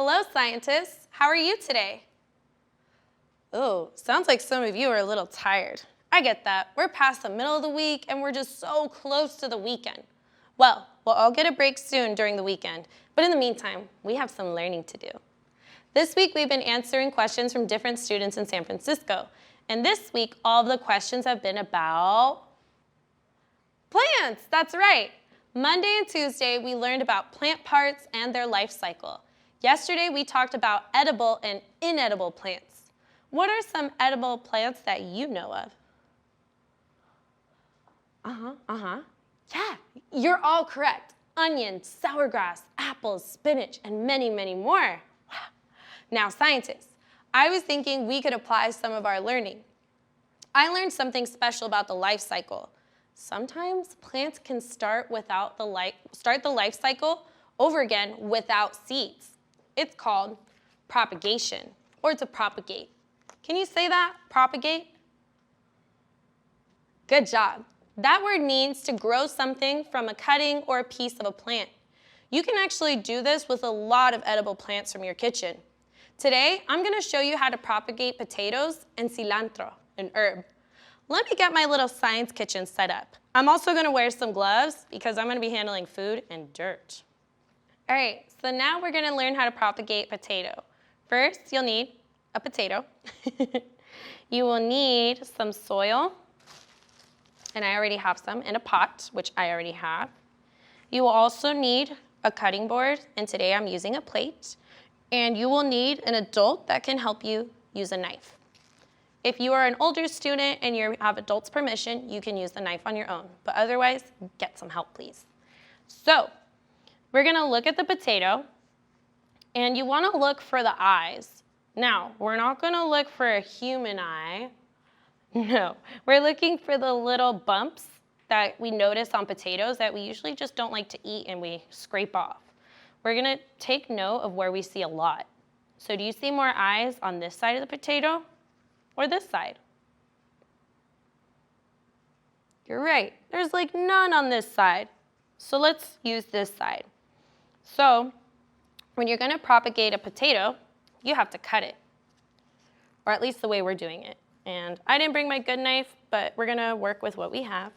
Hello, scientists. How are you today? Oh, sounds like some of you are a little tired. I get that. We're past the middle of the week and we're just so close to the weekend. Well, we'll all get a break soon during the weekend, but in the meantime, we have some learning to do. This week, we've been answering questions from different students in San Francisco. And this week, all of the questions have been about plants. That's right. Monday and Tuesday, we learned about plant parts and their life cycle. Yesterday, we talked about edible and inedible plants. What are some edible plants that you know of? Yeah, you're all correct. Onions, sour grass, apples, spinach, and many, many more. Wow. Now, scientists, I was thinking we could apply some of our learning. I learned something special about the life cycle. Sometimes plants can start the life cycle over again without seeds. It's called propagation, or to propagate. Can you say that? Propagate? Good job. That word means to grow something from a cutting or a piece of a plant. You can actually do this with a lot of edible plants from your kitchen. Today, I'm going to show you how to propagate potatoes and cilantro, an herb. Let me get my little science kitchen set up. I'm also going to wear some gloves because I'm going to be handling food and dirt. All right, so now we're going to learn how to propagate potato. First, you'll need a potato. You will need some soil, and I already have some in a pot, which I already have. You will also need a cutting board, and today I'm using a plate. And you will need an adult that can help you use a knife. If you are an older student and you have adults' permission, you can use the knife on your own. But otherwise, get some help, please. So, we're going to look at the potato, and you want to look for the eyes. Now, we're not going to look for a human eye. No, we're looking for the little bumps that we notice on potatoes that we usually just don't like to eat and we scrape off. We're going to take note of where we see a lot. So do you see more eyes on this side of the potato or this side? You're right. There's like none on this side. So let's use this side. So when you're going to propagate a potato, you have to cut it, or at least the way we're doing it. And I didn't bring my good knife, but we're going to work with what we have.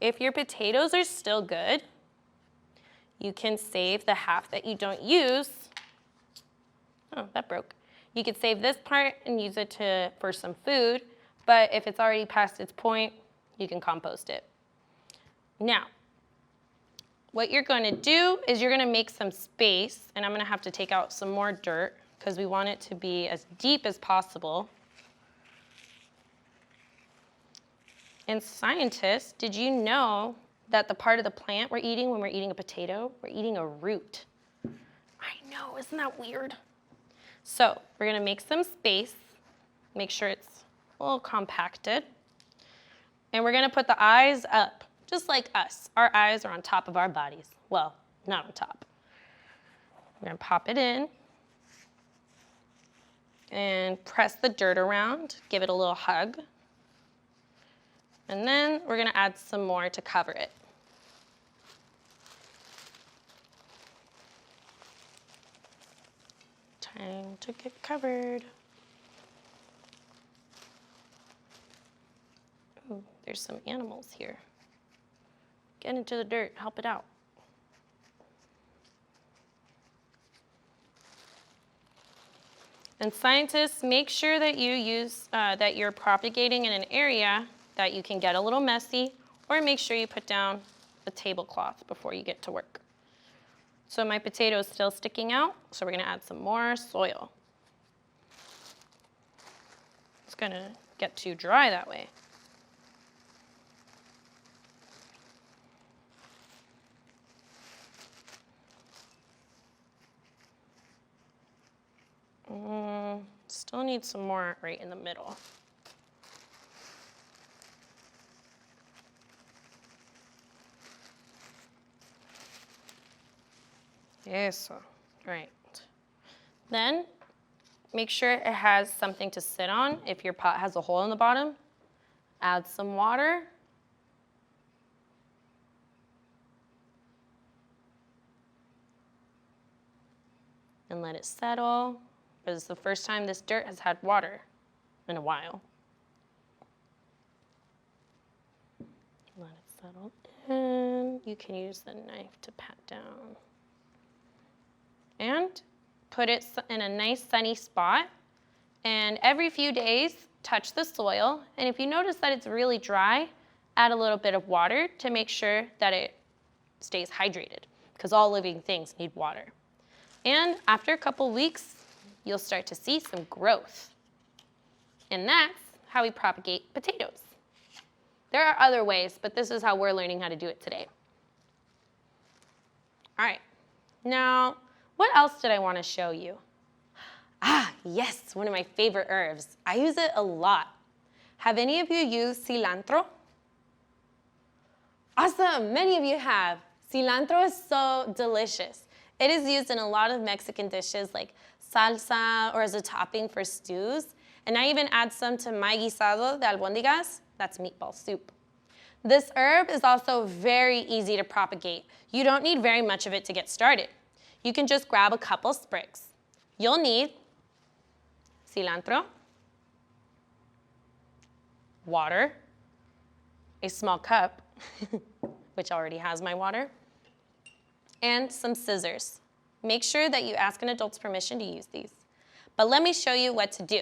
If your potatoes are still good, you can save the half that you don't use. Oh, that broke. You could save this part and use it for some food, but if it's already past its point, you can compost it. Now, what you're going to do is you're going to make some space, and I'm going to have to take out some more dirt because we want it to be as deep as possible. And scientists, did you know that the part of the plant we're eating when we're eating a potato, we're eating a root? I know, isn't that weird? So we're going to make some space, make sure it's a little compacted. And we're going to put the eyes up, just like us. Our eyes are on top of our bodies. Well, not on top. We're going to pop it in and press the dirt around, give it a little hug. And then we're going to add some more to cover it. Time to get covered. Ooh, there's some animals here. Get into the dirt, help it out. And scientists, make sure that that you're propagating in an area that you can get a little messy, or make sure you put down a tablecloth before you get to work. So my potato is still sticking out, so we're going to add some more soil. It's going to get too dry that way. Still need some more right in the middle. Yes, right. Then make sure it has something to sit on. If your pot has a hole in the bottom, add some water and let it settle. But it's the first time this dirt has had water in a while. Let it settle in. You can use the knife to pat down. And put it in a nice sunny spot. And every few days, touch the soil. And if you notice that it's really dry, add a little bit of water to make sure that it stays hydrated, because all living things need water. And after a couple weeks, you'll start to see some growth. And that's how we propagate potatoes. There are other ways, but this is how we're learning how to do it today. All right, now, what else did I want to show you? Ah, yes, one of my favorite herbs. I use it a lot. Have any of you used cilantro? Awesome, many of you have. Cilantro is so delicious. It is used in a lot of Mexican dishes like salsa or as a topping for stews. And I even add some to my guisado de albóndigas. That's meatball soup. This herb is also very easy to propagate. You don't need very much of it to get started. You can just grab a couple sprigs. You'll need cilantro, water, a small cup, which already has my water, and some scissors. Make sure that you ask an adult's permission to use these. But let me show you what to do.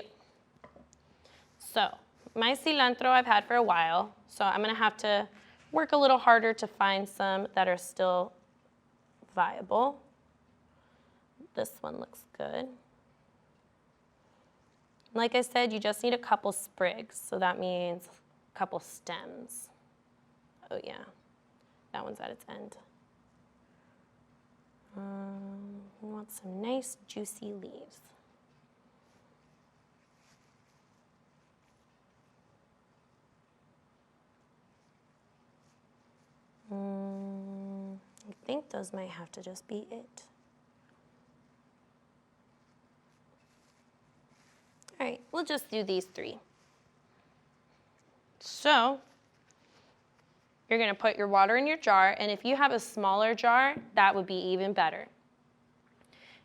So, my cilantro I've had for a while, so I'm gonna have to work a little harder to find some that are still viable. This one looks good. Like I said, you just need a couple sprigs, so that means a couple stems. Oh yeah, that one's at its end. We want some nice juicy leaves. I think those might have to just be it. All right, we'll just do these three. So, you're gonna put your water in your jar, and if you have a smaller jar, that would be even better.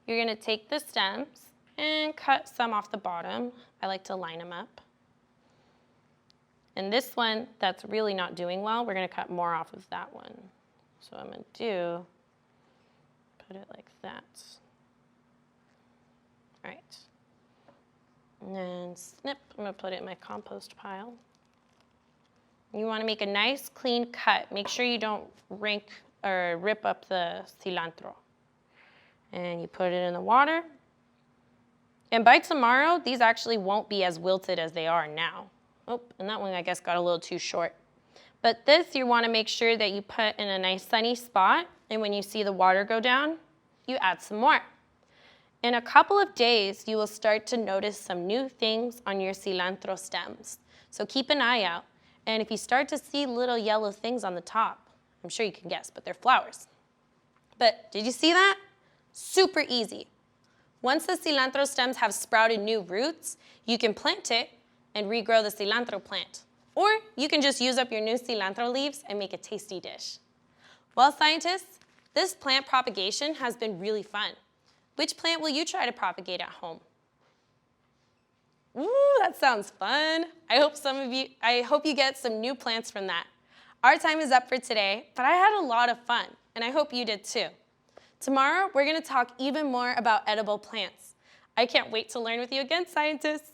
You're gonna take the stems and cut some off the bottom. I like to line them up. And this one that's really not doing well, we're gonna cut more off of that one. So I'm gonna put it like that. All right. And then snip, I'm gonna put it in my compost pile. You wanna make a nice clean cut. Make sure you don't rip up the cilantro. And you put it in the water. And by tomorrow, these actually won't be as wilted as they are now. Oh, and that one I guess got a little too short. But this you wanna make sure that you put in a nice sunny spot, and when you see the water go down, you add some more. In a couple of days, you will start to notice some new things on your cilantro stems. So keep an eye out. And if you start to see little yellow things on the top, I'm sure you can guess, but they're flowers. But did you see that? Super easy. Once the cilantro stems have sprouted new roots, you can plant it and regrow the cilantro plant. Or you can just use up your new cilantro leaves and make a tasty dish. Well, scientists, this plant propagation has been really fun. Which plant will you try to propagate at home? Ooh, that sounds fun. I hope you get some new plants from that. Our time is up for today, but I had a lot of fun, and I hope you did too. Tomorrow, we're gonna talk even more about edible plants. I can't wait to learn with you again, scientists.